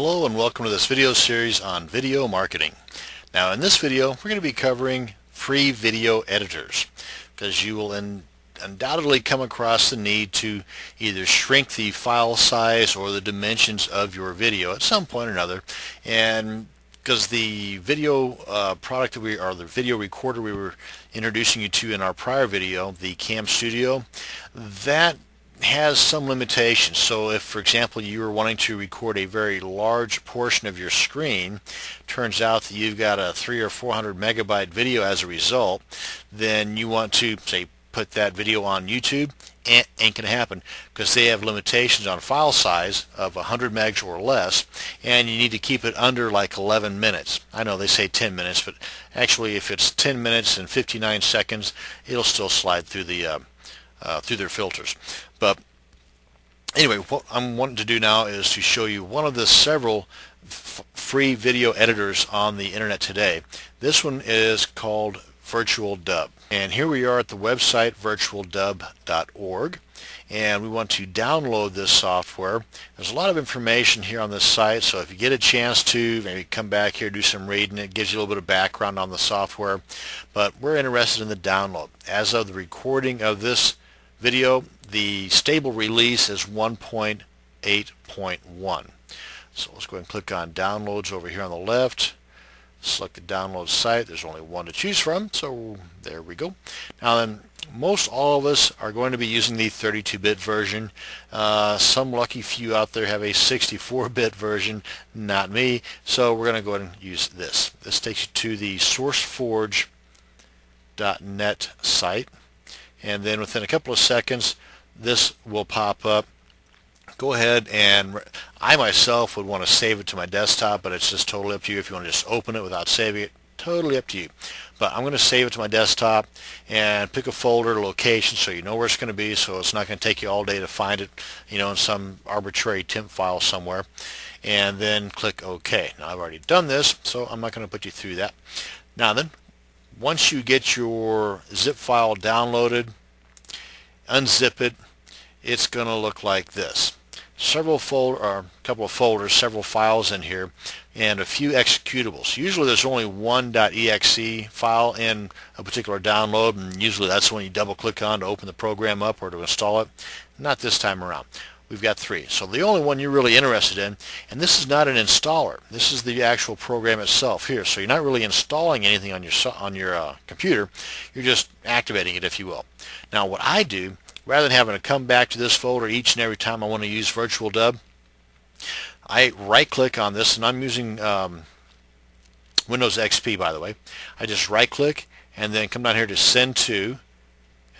Hello and welcome to this video series on video marketing. Now in this video we're going to be covering free video editors because you will undoubtedly come across the need to either shrink the file size or the dimensions of your video at some point or another, and because the video product that the video recorder we were introducing you to in our prior video, the Cam Studio, that has some limitations. So if, for example, you were wanting to record a very large portion of your screen, turns out that you've got a 300 or 400 megabyte video as a result, then you want to, say, put that video on YouTube, ain't going to happen because they have limitations on file size of 100 megs or less, and you need to keep it under like 11 minutes. I know they say 10 minutes, but actually if it's 10 minutes and 59 seconds, it'll still slide through the through their filters. But anyway, what I'm wanting to do now is to show you one of the several free video editors on the internet today. This one is called Virtual Dub, and here we are at the website virtualdub.org, and we want to download this software. There's a lot of information here on this site, so if you get a chance to maybe come back here, do some reading. It gives you a little bit of background on the software, but we're interested in the download. As of the recording of this video, the stable release is 1.8.1. So let's go ahead and click on downloads over here on the left. Select the download site. There's only one to choose from, so there we go. Now then, most all of us are going to be using the 32-bit version. Some lucky few out there have a 64-bit version, not me, so we're going to go ahead and use this. This takes you to the sourceforge.net site, and then within a couple of seconds this will pop up. Go ahead, and I myself would want to save it to my desktop, but it's just totally up to you. If you want to just open it without saving it, totally up to you. But I'm going to save it to my desktop and pick a folder, location, so you know where it's going to be, so it's not going to take you all day to find it, you know, in some arbitrary temp file somewhere. And then click OK. Now I've already done this, so I'm not going to put you through that. Now then, once you get your zip file downloaded, unzip it, it's going to look like this. A couple of folders, several files in here, and a few executables. Usually there's only one .exe file in a particular download, and usually that's the one you double click on to open the program up or to install it. Not this time around. We've got three. So the only one you're really interested in, and this is not an installer. This is the actual program itself here. So you're not really installing anything on your computer. You're just activating it, if you will. Now what I do, rather than having to come back to this folder each and every time I want to use Virtual Dub, I right-click on this, and I'm using Windows XP, by the way. I just right-click and then come down here to Send To,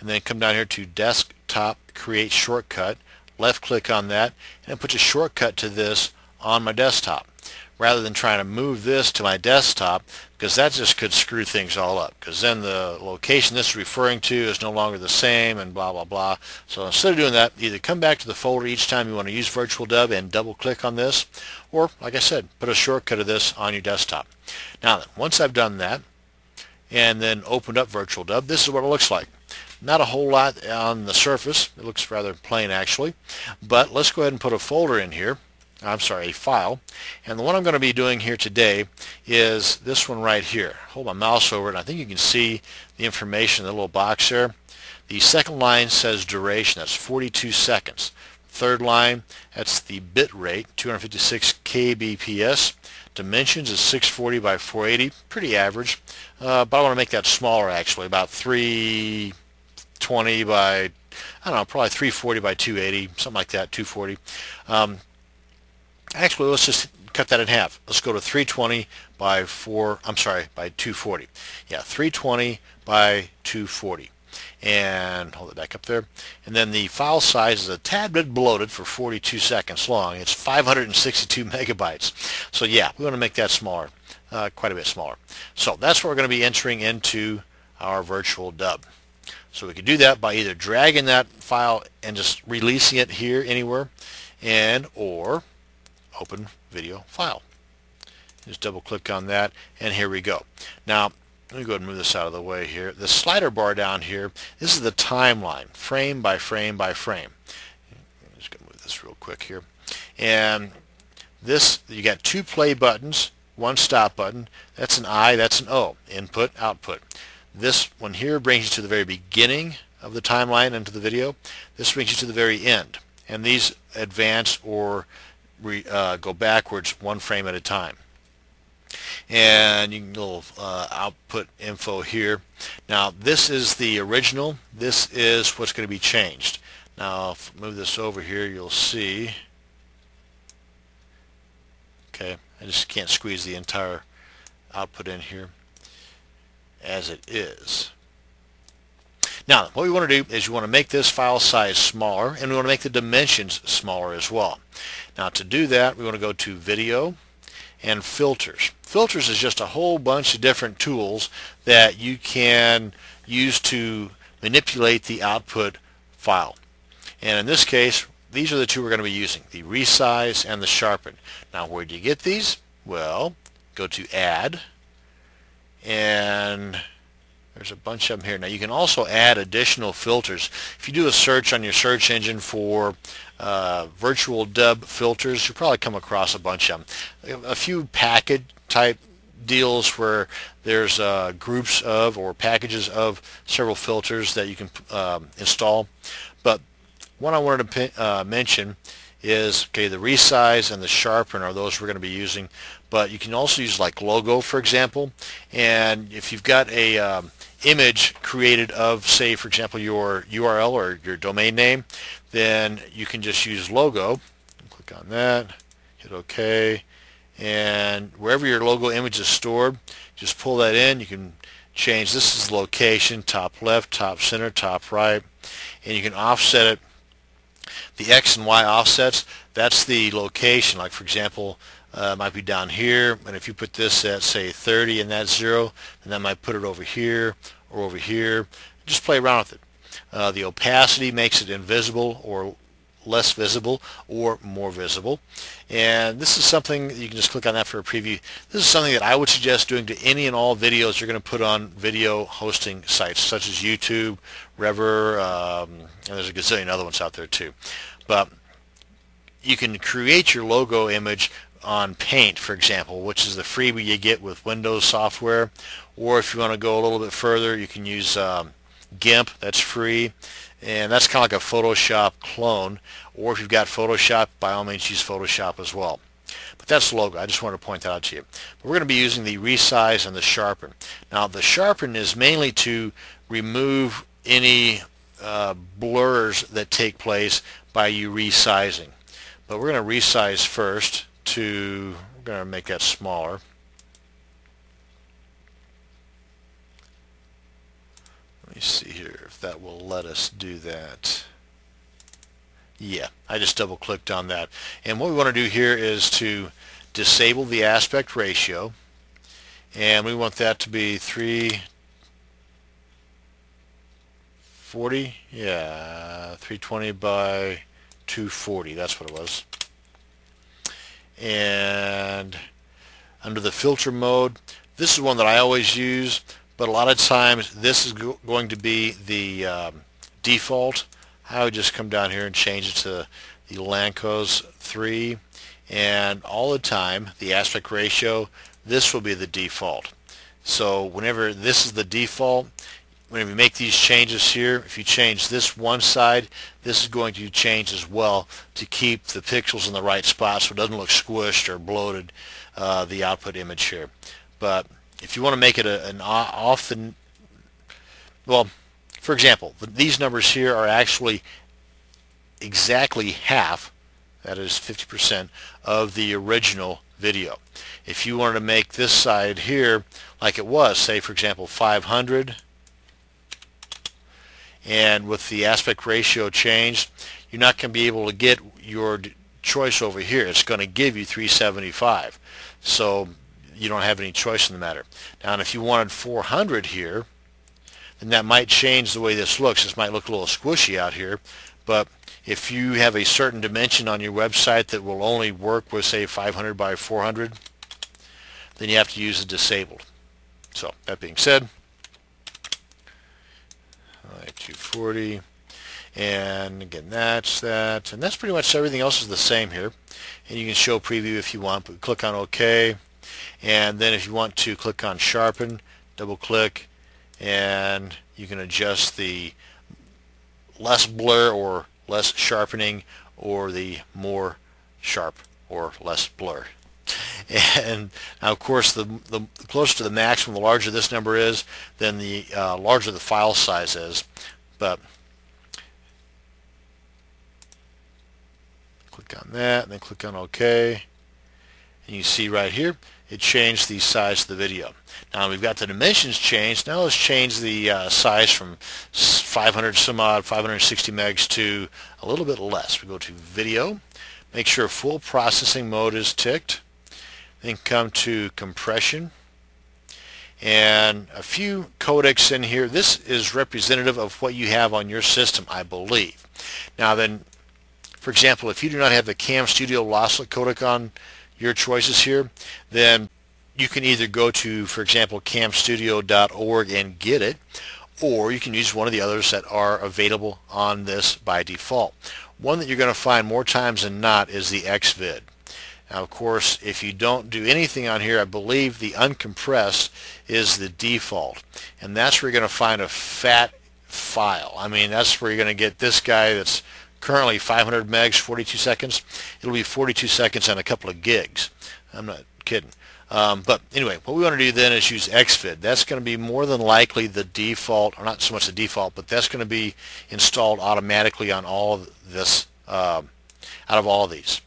and then come down here to Desktop Create Shortcut. Left-click on that, and it puts a shortcut to this on my desktop, rather than trying to move this to my desktop, because that just could screw things all up, because then the location this is referring to is no longer the same and blah blah blah. So instead of doing that, either come back to the folder each time you want to use Virtual Dub and double click on this, or like I said, put a shortcut of this on your desktop. Now then, once I've done that and then opened up Virtual Dub, this is what it looks like. Not a whole lot on the surface. It looks rather plain actually, but let's go ahead and put a folder in here. I'm sorry, a file. And the one I'm going to be doing here today is this one right here. Hold my mouse over it, and I think you can see the information in the little box there. The second line says duration. That's 42 seconds. Third line, that's the bit rate, 256 kbps. Dimensions is 640 by 480. Pretty average. But I want to make that smaller actually, about 320 by, I don't know, probably 340 by 280, something like that, 240. Actually, let's just cut that in half. Let's go to 320 by 240. Yeah, 320 by 240. And hold it back up there. And then the file size is a tad bit bloated for 42 seconds long. It's 562 megabytes. So yeah, we want to make that smaller, quite a bit smaller. So that's what we're going to be entering into our Virtual Dub. So we can do that by either dragging that file and just releasing it here anywhere, or open video file. Just double click on that, and here we go. Now let me go ahead and move this out of the way here. The slider bar down here, this is the timeline, frame by frame by frame. I'm just going to move this real quick here. And This, you got two play buttons, one stop button. That's an I, that's an O, input, output. This one here brings you to the very beginning of the timeline into the video. This brings you to the very end. And these advance or go backwards one frame at a time. And you can go output info here. Now this is the original. This is what's going to be changed. Now if I move this over here, you'll see. Okay, I just can't squeeze the entire output in here as it is. Now what we want to do is we want to make this file size smaller, and we want to make the dimensions smaller as well. Now to do that, we want to go to Video and Filters. Filters is just a whole bunch of different tools that you can use to manipulate the output file. And in this case, these are the two we're going to be using, the Resize and the Sharpen. Now where do you get these? Well, go to Add, and there's a bunch of them here. Now you can also add additional filters. If you do a search on your search engine for virtual dub filters, you'll probably come across a bunch of them. A few package type deals where there's groups of or packages of several filters that you can install. But one I wanted to mention is, okay, the Resize and the Sharpen are those we're going to be using, but you can also use like logo, for example. And if you've got a image created of, say, for example, your URL or your domain name, then you can just use logo. Click on that, hit OK, and wherever your logo image is stored, just pull that in. You can change, this is location, top left, top center, top right, and you can offset it. The X and Y offsets, that's the location. Like for example, it might be down here, and if you put this at say 30 and that's 0, then that might put it over here or over here. Just play around with it. The opacity makes it invisible or less visible or more visible. And this is something, you can just click on that for a preview. This is something that I would suggest doing to any and all videos you're going to put on video hosting sites such as YouTube, Rever, and there's a gazillion other ones out there too. But you can create your logo image on Paint, for example, which is the freebie you get with Windows software. Or if you want to go a little bit further, you can use GIMP, that's free. And that's kind of like a Photoshop clone. Or if you've got Photoshop, by all means use Photoshop as well. But that's the logo. I just wanted to point that out to you. But we're going to be using the Resize and the Sharpen. Now the Sharpen is mainly to remove any blurs that take place by you resizing. But we're going to resize first to, we're going to make that smaller. Let me see here if that will let us do that. Yeah, I just double clicked on that. And what we want to do here is to disable the aspect ratio, and we want that to be 340, yeah, 320 by 240, that's what it was. And under the filter mode, this is one that I always use, but a lot of times this is going to be the default. I would just come down here and change it to the Lanczos 3, and all the time the aspect ratio, this will be the default. So whenever this is the default, whenever you make these changes here, if you change this one side, this is going to change as well to keep the pixels in the right spot so it doesn't look squished or bloated, the output image here. But if you want to make it well, for example, these numbers here are actually exactly half, that is 50%, of the original video. If you wanted to make this side here like it was, say for example 500, and with the aspect ratio changed, you're not going to be able to get your choice over here. It's going to give you 375. So you don't have any choice in the matter. Now, and if you wanted 400 here, then that might change the way this looks. This might look a little squishy out here, but if you have a certain dimension on your website that will only work with, say, 500 by 400, then you have to use the disabled. So that being said, 240, And again, that's that, and that's pretty much everything else is the same here. And you can show preview if you want, but click on OK. And then if you want to click on sharpen, double click, and you can adjust the less blur or less sharpening, or the more sharp or less blur. And now, of course, the closer to the maximum, the larger this number is, then the larger the file size is. But click on that, and then click on OK. And you see right here, it changed the size of the video. Now we've got the dimensions changed. Now let's change the size from 500 some odd, 560 megs to a little bit less. We go to Video, make sure full processing mode is ticked, then come to compression, and a few codecs in here. This is representative of what you have on your system, I believe. Now then, for example, if you do not have the Cam Studio Lossless codec on your choices here, then you can either go to, for example, camstudio.org and get it, or you can use one of the others that are available on this by default. One that you're going to find more times than not is the XVID. Now, of course, if you don't do anything on here, I believe the uncompressed is the default, and that's where you're going to find a fat file. I mean, that's where you're going to get this guy that's currently 500 megs, 42 seconds. It'll be 42 seconds and a couple of gigs. I'm not kidding. But anyway, what we want to do then is use XVID. That's going to be more than likely the default, or not so much the default, but that's going to be installed automatically on all of this, out of all of these,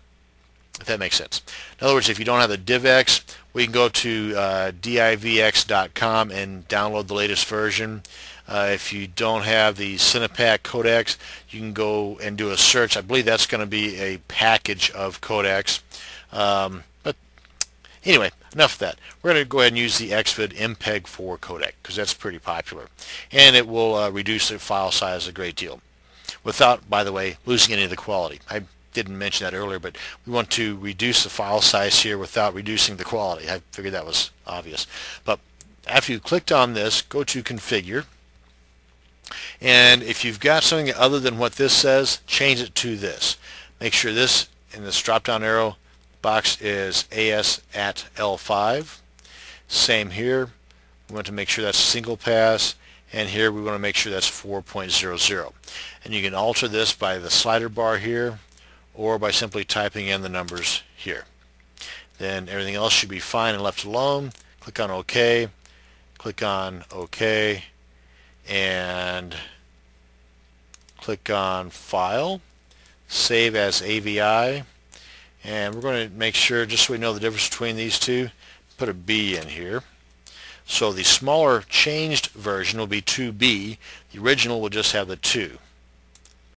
if that makes sense. In other words, if you don't have the DivX, we can go to divx.com and download the latest version. If you don't have the Cinepak codecs, you can go and do a search. I believe that's going to be a package of codecs. But anyway, enough of that. We're going to go ahead and use the XVID MPEG-4 codec because that's pretty popular. And it will reduce the file size a great deal without, by the way, losing any of the quality. I didn't mention that earlier, but we want to reduce the file size here without reducing the quality. I figured that was obvious. But after you clicked on this, go to Configure. And if you've got something other than what this says, change it to this. Make sure this in this drop-down arrow box is AS at L5. Same here. We want to make sure that's single pass, and here we want to make sure that's 4.00. And you can alter this by the slider bar here, or by simply typing in the numbers here. Then everything else should be fine and left alone. Click on OK. Click on OK. And click on File, Save as AVI, and we're going to make sure, just so we know the difference between these two, put a B in here. So the smaller changed version will be 2B, the original will just have the 2.